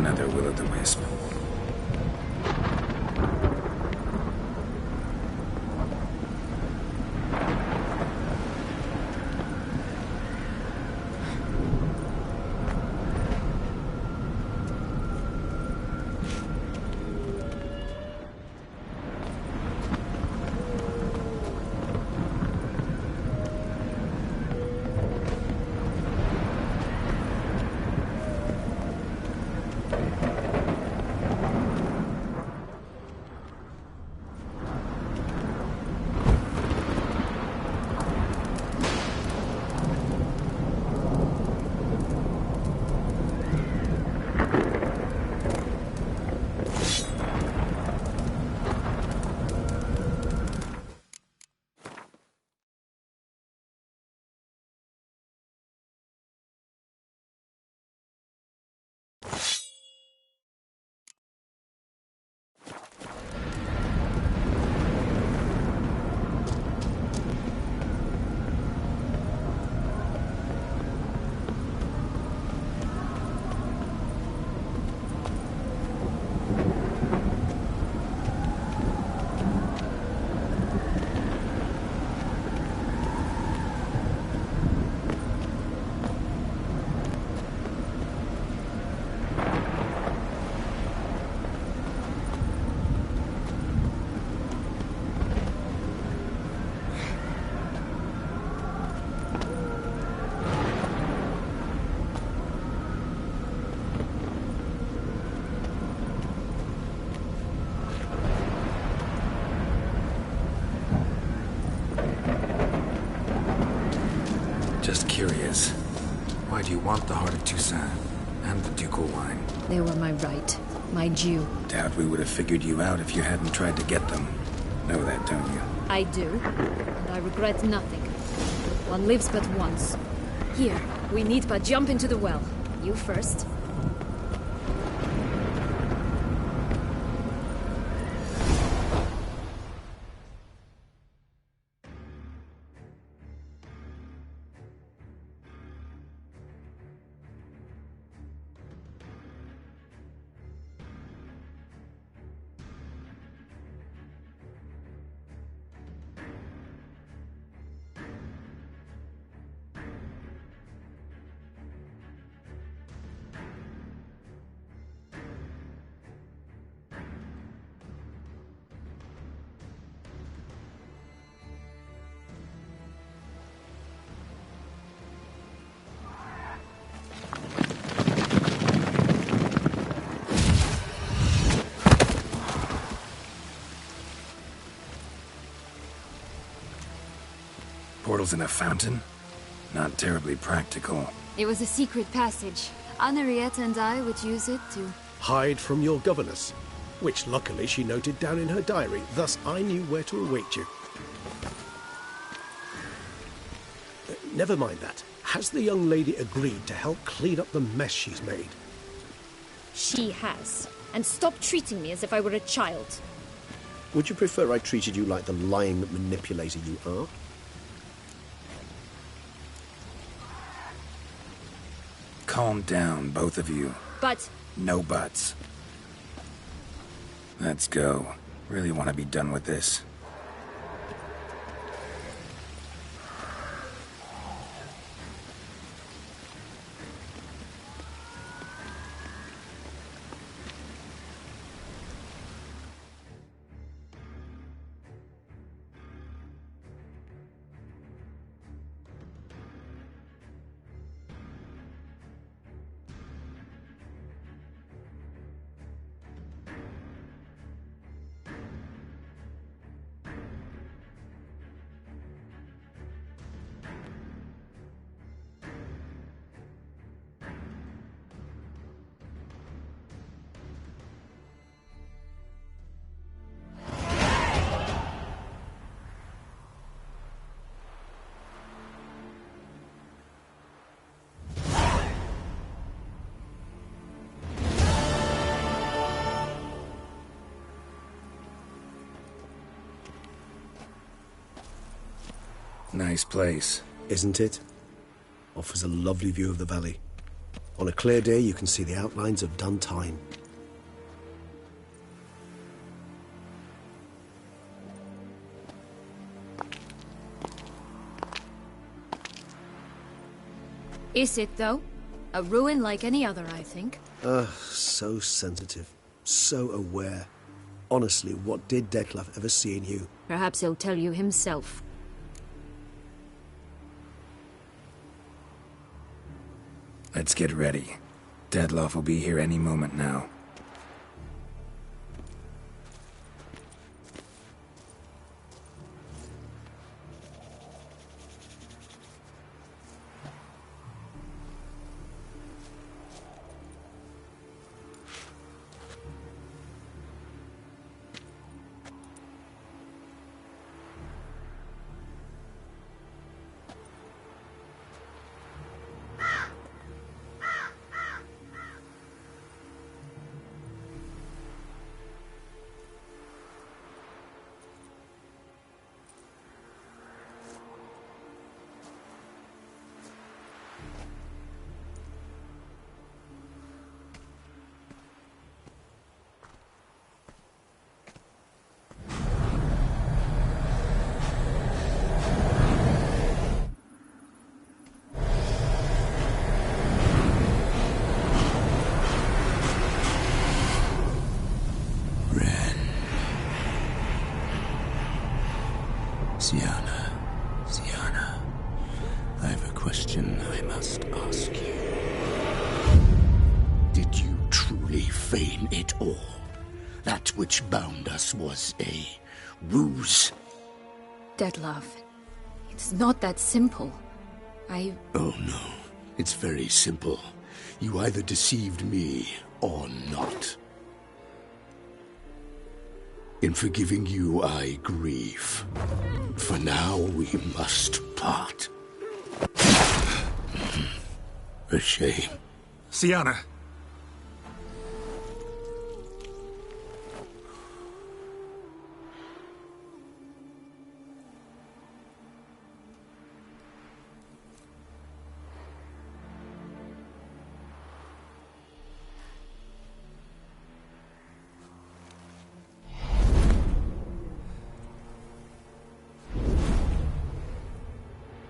Another will-o'-the-wisp. Just curious. Why do you want the Heart of Toussaint and the ducal wine? They were my right. My due. Doubt we would have figured you out if you hadn't tried to get them. Know that, don't you? I do. And I regret nothing. One lives but once. Here, we need but jump into the well. You first. Portals in a fountain? Not terribly practical. It was a secret passage. Henriette and I would use it to... hide from your governess, which luckily she noted down in her diary, thus I knew where to await you. Never mind that. Has the young lady agreed to help clean up the mess she's made? She has. And stop treating me as if I were a child. Would you prefer I treated you like the lying manipulator you are? Calm down, both of you. But... No buts. Let's go. Really want to be done with this. Nice place. Isn't it? Offers a lovely view of the valley. On a clear day, you can see the outlines of Dun Time. Is it, though? A ruin like any other, I think. So sensitive. So aware. Honestly, what did Dettlaff ever see in you? Perhaps he'll tell you himself. Let's get ready. Dettlaff will be here any moment now. Syanna, I have a question I must ask you. Did you truly feign it all? That which bound us was a ruse? Dettlaff, it's not that simple. Oh no, it's very simple. You either deceived me or not. In forgiving you, I grieve. For now, we must part. A shame. Syanna!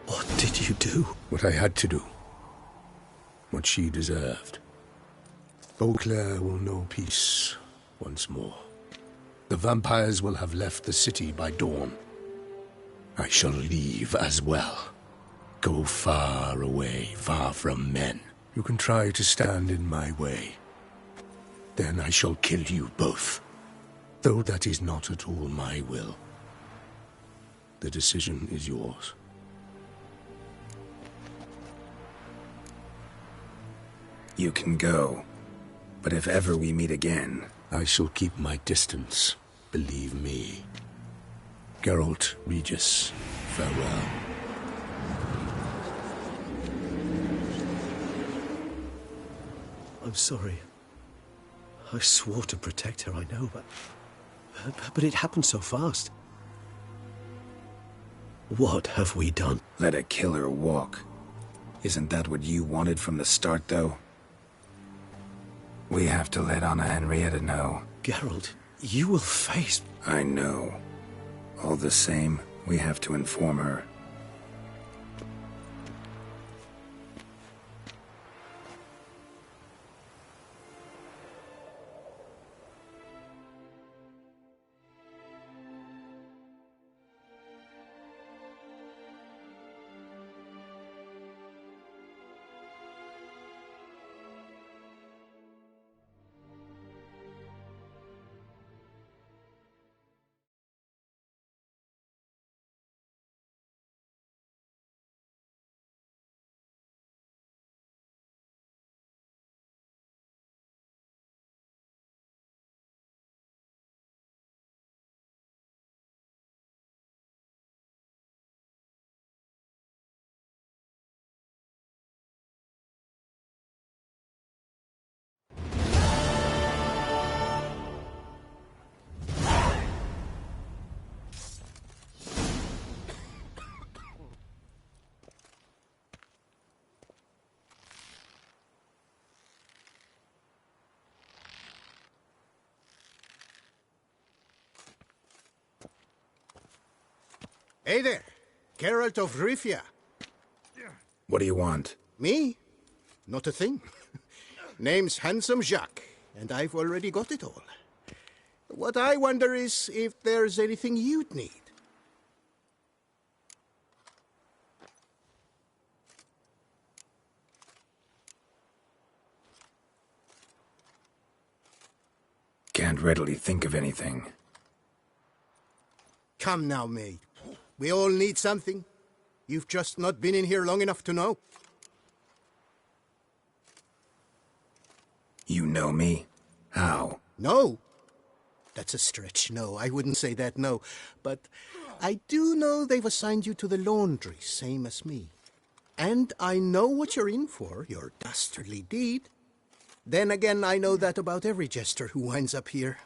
What did you do? What I had to do. What she deserved. Beauclair will know peace once more. The vampires will have left the city by dawn. I shall leave as well. Go far away, far from men. You can try to stand in my way. Then I shall kill you both. Though that is not at all my will. The decision is yours. You can go. But if ever we meet again... I shall keep my distance, believe me. Geralt Regis, farewell. I'm sorry. I swore to protect her, I know, but it happened so fast. What have we done? Let a killer walk. Isn't that what you wanted from the start, though? We have to let Anna Henrietta know. Geralt, you will face... I know. All the same, we have to inform her. Hey there, Geralt of Rivia. What do you want? Me? Not a thing. Name's Handsome Jacques, and I've already got it all. What I wonder is if there's anything you'd need. Can't readily think of anything. Come now, mate. We all need something. You've just not been in here long enough to know. You know me? How? No. That's a stretch. No, I wouldn't say that, no. But I do know they've assigned you to the laundry, same as me. And I know what you're in for, your dastardly deed. Then again, I know that about every jester who winds up here.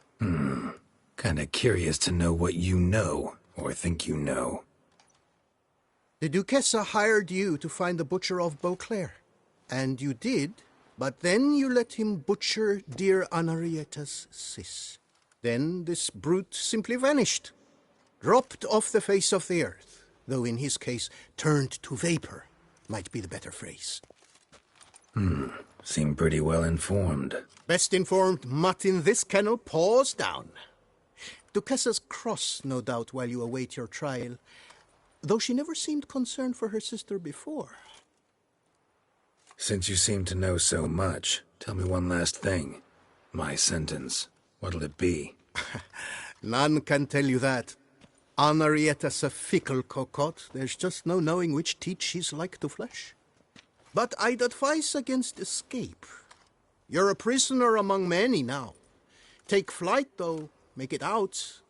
Kinda curious to know what you know, or think you know. The Duchessa hired you to find the butcher of Beauclair. And you did, but then you let him butcher dear Anarietta's sis. Then this brute simply vanished. Dropped off the face of the earth, though in his case, turned to vapor, might be the better phrase. Seem pretty well informed. Best informed mutt in this kennel, paws down. Duchessa's cross, no doubt, while you await your trial, though she never seemed concerned for her sister before. Since you seem to know so much, tell me one last thing. My sentence. What'll it be? None can tell you that. Anarietta's a fickle cocotte. There's just no knowing which teeth she's like to flesh. But I'd advise against escape. You're a prisoner among many now. Take flight, though. Make it out.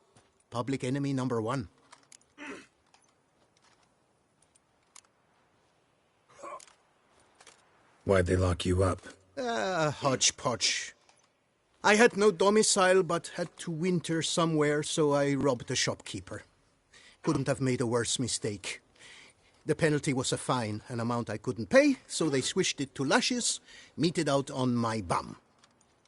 Public enemy number one. Why'd they lock you up? Hodgepodge. I had no domicile, but had to winter somewhere, so I robbed a shopkeeper. Couldn't have made a worse mistake. The penalty was a fine, an amount I couldn't pay, so they swished it to lashes, meted out on my bum.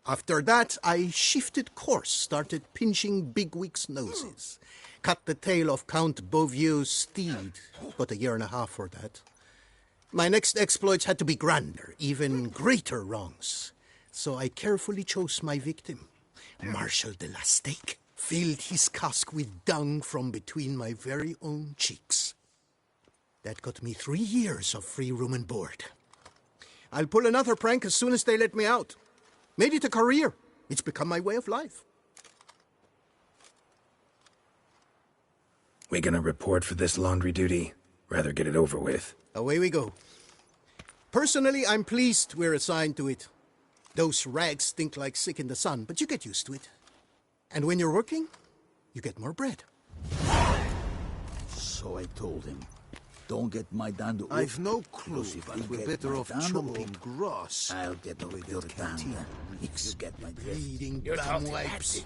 After that, I shifted course, started pinching bigwigs' noses. Cut the tail of Count Beauvieux's steed. Got a year and a half for that. My next exploits had to be grander, even greater wrongs. So I carefully chose my victim, Marshal de la Stake. Filled his cask with dung from between my very own cheeks. That got me 3 years of free room and board. I'll pull another prank as soon as they let me out. Made it a career. It's become my way of life. We gonna report for this laundry duty? Rather get it over with. Away we go. Personally, I'm pleased we're assigned to it. Those rags stink like sick in the sun, but you get used to it. And when you're working, you get more bread. So I told him, don't get my dand. I've no clue, Because if but you we're get better my off dand chopping up, grass. I'll get over your dand. You get my drift. Bleeding bum wipes.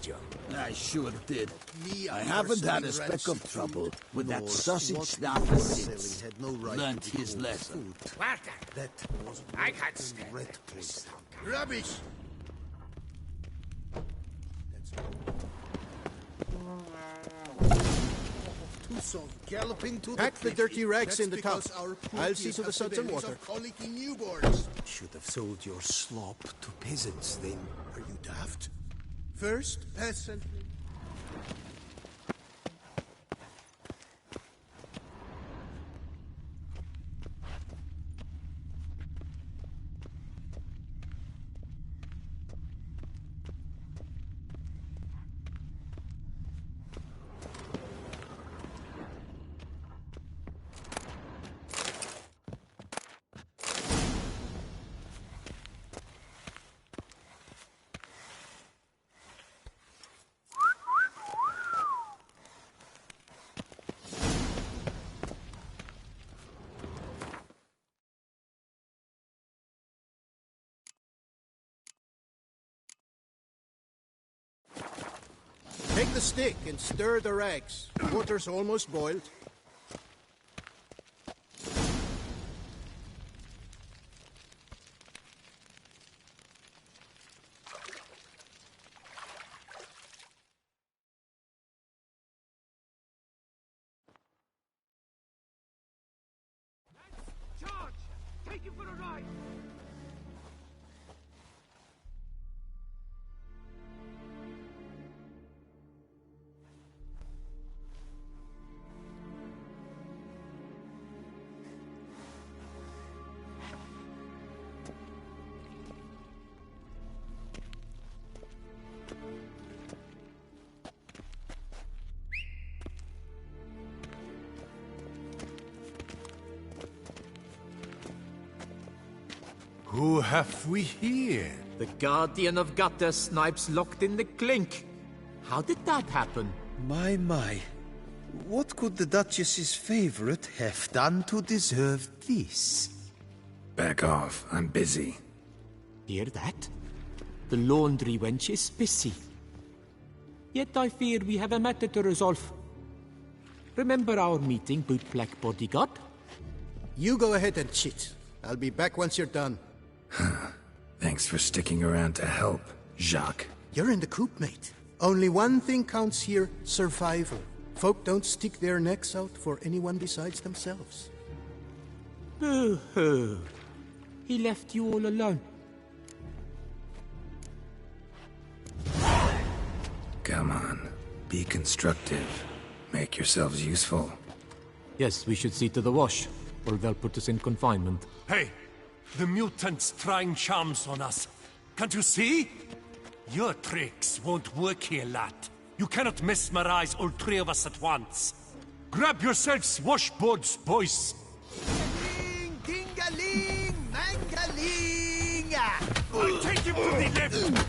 I sure did. Me, I I'm haven't had a rustling speck rancid of trouble food, with that nor sausage what snapper we were since. selling had no right Learned to be his called lesson. food. Walter, That was I can't stand red that place. Rubbish! Too soft, galloping to Pack the dirty rags That's in the tub. because our I'll see courtiers to the have suds and bellies water. of colicky newborns. Should have sold your slop to peasants then. Are you daft? First peasant. Take the stick and stir the rags. Water's almost boiled. Who have we here? The Guardian of Gutter Snipes locked in the clink. How did that happen? My. What could the Duchess's favorite have done to deserve this? Back off. I'm busy. Hear that? The laundry wench is busy. Yet I fear we have a matter to resolve. Remember our meeting, bootblack bodyguard? You go ahead and cheat. I'll be back once you're done. Thanks for sticking around to help, Jacques. You're in the coop, mate. Only one thing counts here, survival. Folk don't stick their necks out for anyone besides themselves. Boo-hoo. He left you all alone. Come on. Be constructive. Make yourselves useful. Yes, we should see to the wash, or they'll put us in confinement. Hey, the mutant's trying charms on us. Can't you see? Your tricks won't work here, lad. You cannot mesmerize all three of us at once. Grab yourselves washboards, boys. Ding-a-ling, mangaling! I'll take him to the left.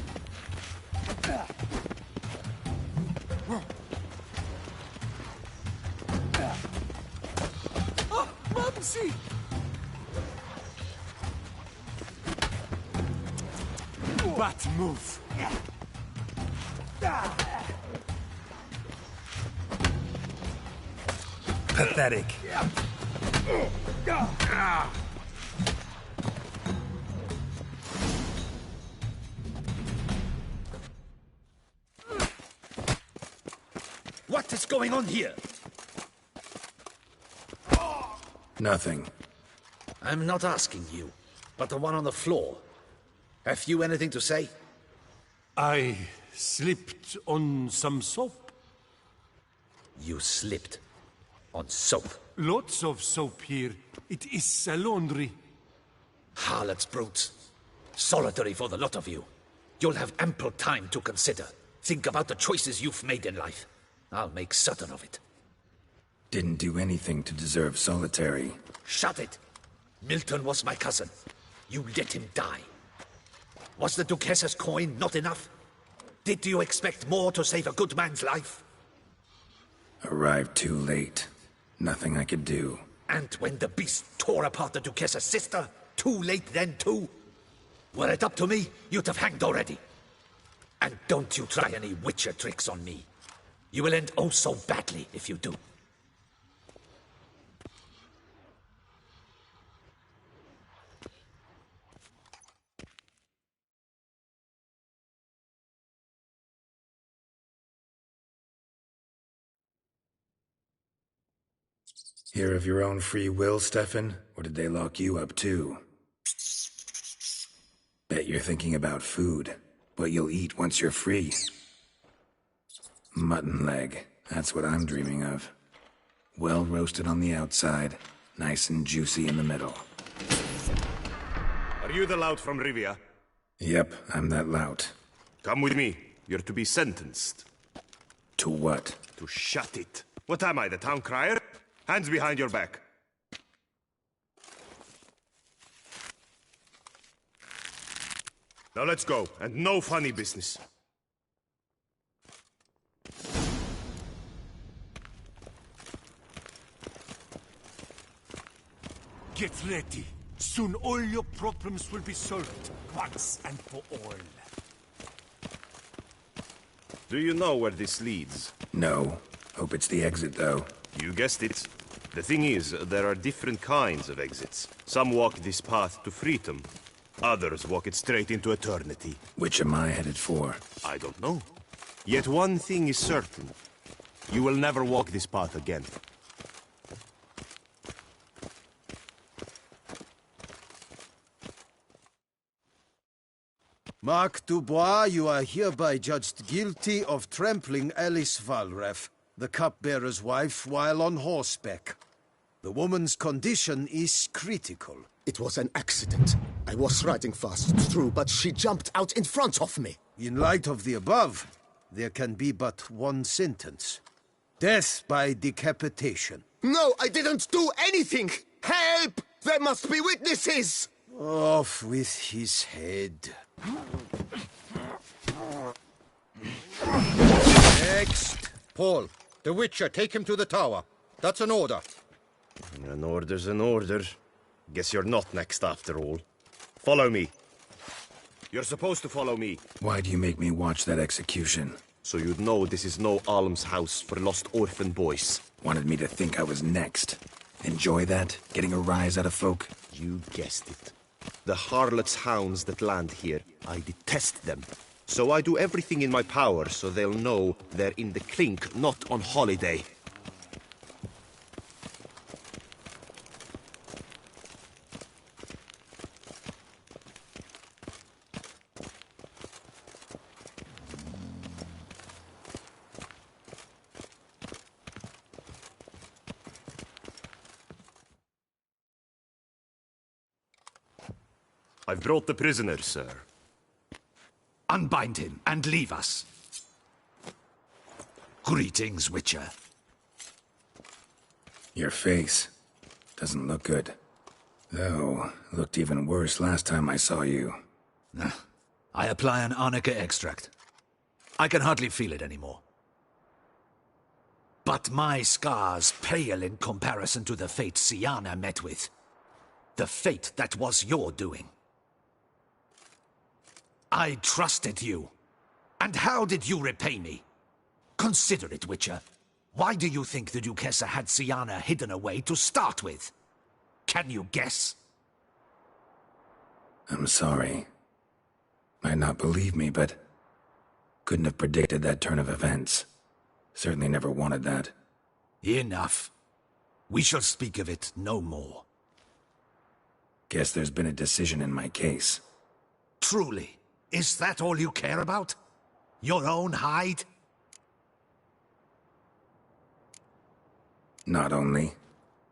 Oh, Mumsy! Bat move. Pathetic. What is going on here? Nothing. I'm not asking you, but the one on the floor. Have you anything to say? I slipped on some soap. You slipped on soap. Lots of soap here. It is a laundry. Harlots, brutes. Solitary for the lot of you. You'll have ample time to consider. Think about the choices you've made in life. I'll make certain of it. Didn't do anything to deserve solitary. Shut it! Milton was my cousin. You let him die. Was the Duchess's coin not enough? Did you expect more to save a good man's life? Arrived too late. Nothing I could do. And when the beast tore apart the Duchess's sister, too late then too? Were it up to me, you'd have hanged already. And don't you try any Witcher tricks on me. You will end oh so badly if you do. Here of your own free will, Stefan? Or did they lock you up too? Bet you're thinking about food. What you'll eat once you're free. Mutton leg. That's what I'm dreaming of. Well roasted on the outside, nice and juicy in the middle. Are you the lout from Rivia? Yep, I'm that lout. Come with me. You're to be sentenced. To what? To shut it. What am I, the town crier? Hands behind your back. Now let's go, and no funny business. Get ready. Soon all your problems will be solved, once and for all. Do you know where this leads? No. Hope it's the exit, though. You guessed it. The thing is, there are different kinds of exits. Some walk this path to freedom. Others walk it straight into eternity. Which am I headed for? I don't know. Yet one thing is certain. You will never walk this path again. Mark Dubois, you are hereby judged guilty of trampling Alice Valref, the cupbearer's wife, while on horseback. The woman's condition is critical. It was an accident. I was riding fast, true, but she jumped out in front of me. In light of the above, there can be but one sentence. Death by decapitation. No, I didn't do anything! Help! There must be witnesses! Off with his head. Next. Paul, the Witcher, take him to the tower. That's an order. An order's an order. Guess you're not next after all. Follow me. You're supposed to follow me. Why do you make me watch that execution? So you'd know this is no almshouse for lost orphan boys. Wanted me to think I was next. Enjoy that? Getting a rise out of folk? You guessed it. The harlots' hounds that land here, I detest them. So I do everything in my power so they'll know they're in the clink, not on holiday. I've brought the prisoner, sir. Unbind him and leave us. Greetings, Witcher. Your face doesn't look good. Though, looked even worse last time I saw you. I apply an arnica extract. I can hardly feel it anymore. But my scars pale in comparison to the fate Syanna met with. The fate that was your doing. I trusted you. And how did you repay me? Consider it, Witcher. Why do you think the Duquesa had Syanna hidden away to start with? Can you guess? I'm sorry. Might not believe me, but couldn't have predicted that turn of events. Certainly never wanted that. Enough. We shall speak of it no more. Guess there's been a decision in my case. Truly? Is that all you care about? Your own hide? Not only.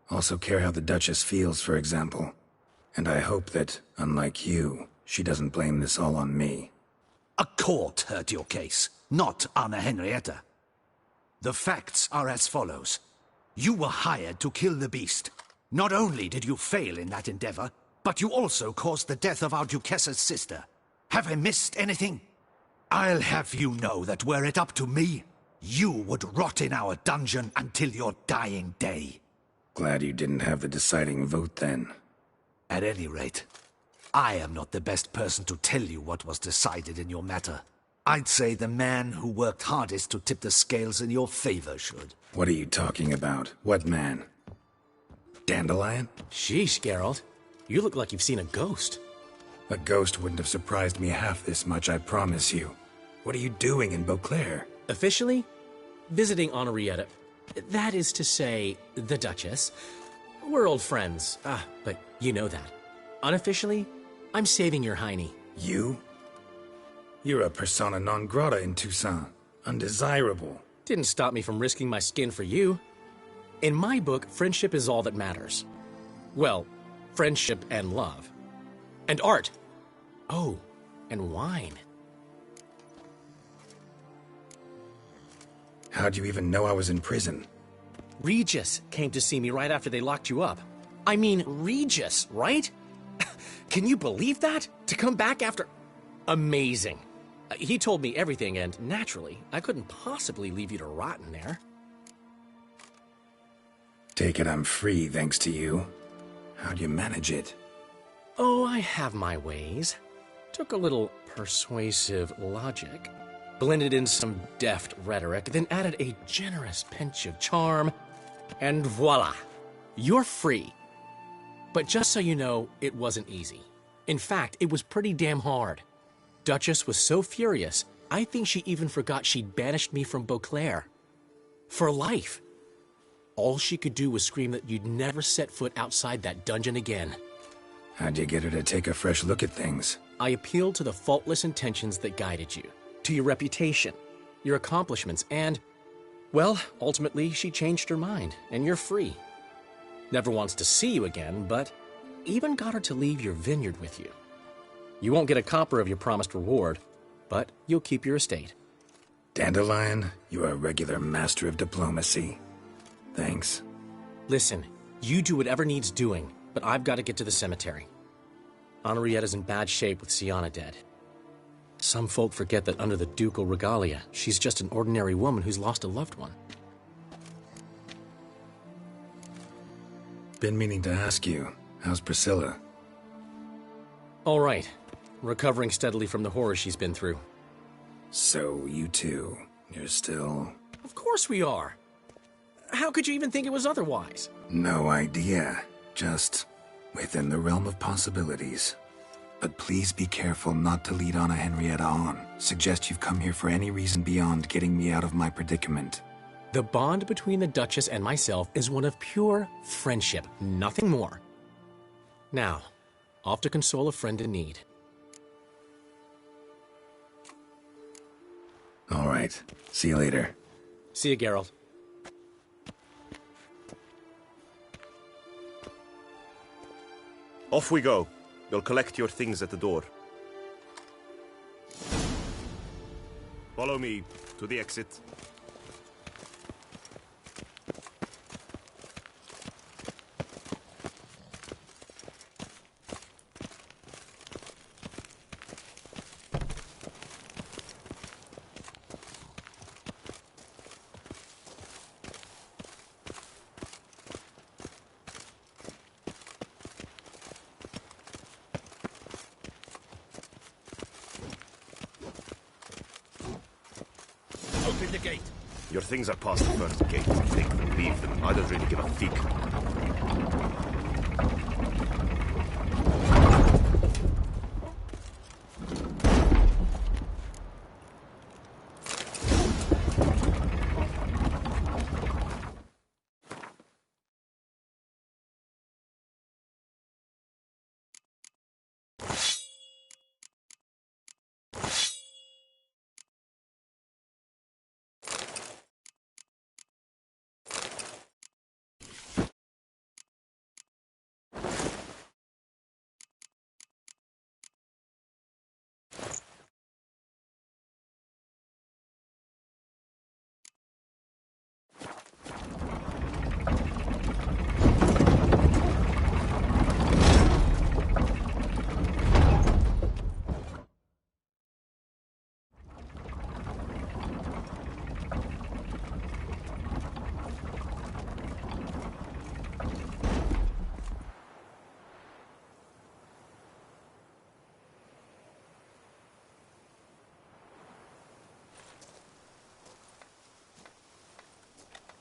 Also care how the Duchess feels, for example. And I hope that, unlike you, she doesn't blame this all on me. A court heard your case, not Anna Henrietta. The facts are as follows. You were hired to kill the beast. Not only did you fail in that endeavor, but you also caused the death of our Duquesa's sister. Have I missed anything? I'll have you know that were it up to me, you would rot in our dungeon until your dying day. Glad you didn't have the deciding vote then. At any rate, I am not the best person to tell you what was decided in your matter. I'd say the man who worked hardest to tip the scales in your favor should. What are you talking about? What man? Dandelion? Sheesh, Geralt. You look like you've seen a ghost. A ghost wouldn't have surprised me half this much, I promise you. What are you doing in Beauclair? Officially, visiting Henrietta. That is to say, the Duchess. We're old friends, but you know that. Unofficially, I'm saving your hiney. You? You're a persona non grata in Toussaint. Undesirable. Didn't stop me from risking my skin for you. In my book, friendship is all that matters. Well, friendship and love. And art. Oh, and wine. How'd you even know I was in prison? Regis came to see me right after they locked you up. I mean, Regis, right? Can you believe that? To come back after... Amazing. He told me everything, and naturally, I couldn't possibly leave you to rot in there. Take it I'm free, thanks to you. How'd you manage it? Oh, I have my ways. Took a little persuasive logic, blended in some deft rhetoric, then added a generous pinch of charm, and voila! You're free. But just so you know, it wasn't easy. In fact, it was pretty damn hard. Duchess was so furious, I think she even forgot she'd banished me from Beauclair. For life. All she could do was scream that you'd never set foot outside that dungeon again. How'd you get her to take a fresh look at things? I appealed to the faultless intentions that guided you, to your reputation, your accomplishments, and, well, ultimately she changed her mind, and you're free. Never wants to see you again, but even got her to leave your vineyard with you. You won't get a copper of your promised reward, but you'll keep your estate. Dandelion, you're a regular master of diplomacy. Thanks. Listen, you do whatever needs doing, but I've got to get to the cemetery. Henrietta's in bad shape with Sienna dead. Some folk forget that under the ducal regalia, she's just an ordinary woman who's lost a loved one. Been meaning to ask you, how's Priscilla? All right. Recovering steadily from the horror she's been through. So, you two, you're still... Of course we are. How could you even think it was otherwise? No idea. Just within the realm of possibilities. But please be careful not to lead Anna Henrietta on. Suggest you've come here for any reason beyond getting me out of my predicament. The bond between the Duchess and myself is one of pure friendship, nothing more. Now, off to console a friend in need. All right. See you later. See you, Geralt. Off we go. We'll collect your things at the door. Follow me to the exit. Open the gate. Your things are past the first gate. Take them, leave them. I don't really give a fig.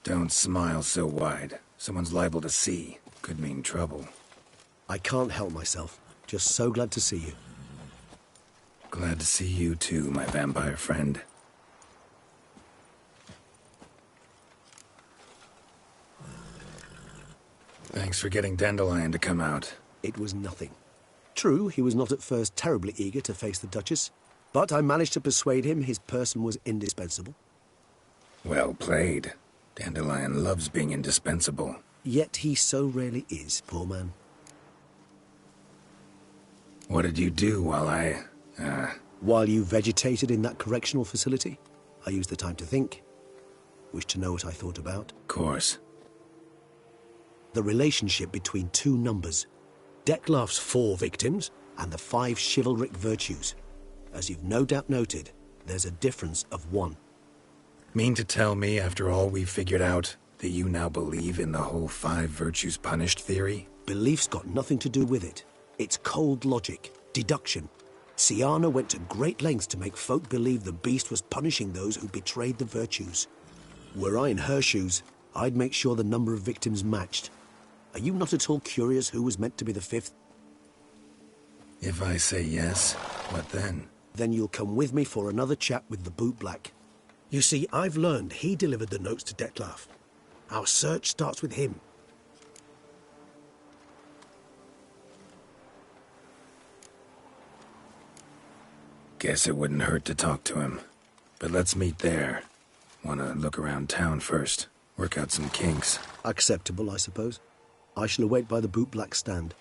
Don't smile so wide. Someone's liable to see. Could mean trouble. I can't help myself. Just so glad to see you. Glad to see you too, my vampire friend. Thanks for getting Dandelion to come out. It was nothing. True, he was not at first terribly eager to face the Duchess, but I managed to persuade him his person was indispensable. Well played. Dandelion loves being indispensable. Yet he so rarely is, poor man. What did you do while While you vegetated in that correctional facility, I used the time to think. Wish to know what I thought about? Of course. The relationship between two numbers. Dettlaff's 4 victims and the 5 chivalric virtues. As you've no doubt noted, there's a difference of 1. Mean to tell me, after all we've figured out, that you now believe in the whole 5 virtues punished theory? Belief's got nothing to do with it. It's cold logic, deduction. Sienna went to great lengths to make folk believe the beast was punishing those who betrayed the virtues. Were I in her shoes, I'd make sure the number of victims matched. Are you not at all curious who was meant to be the 5th? If I say yes, what then? Then you'll come with me for another chat with the bootblack. You see, I've learned he delivered the notes to Dettlaff. Our search starts with him. Guess it wouldn't hurt to talk to him. But let's meet there. Wanna look around town first. Work out some kinks. Acceptable, I suppose. I shall await by the bootblack stand.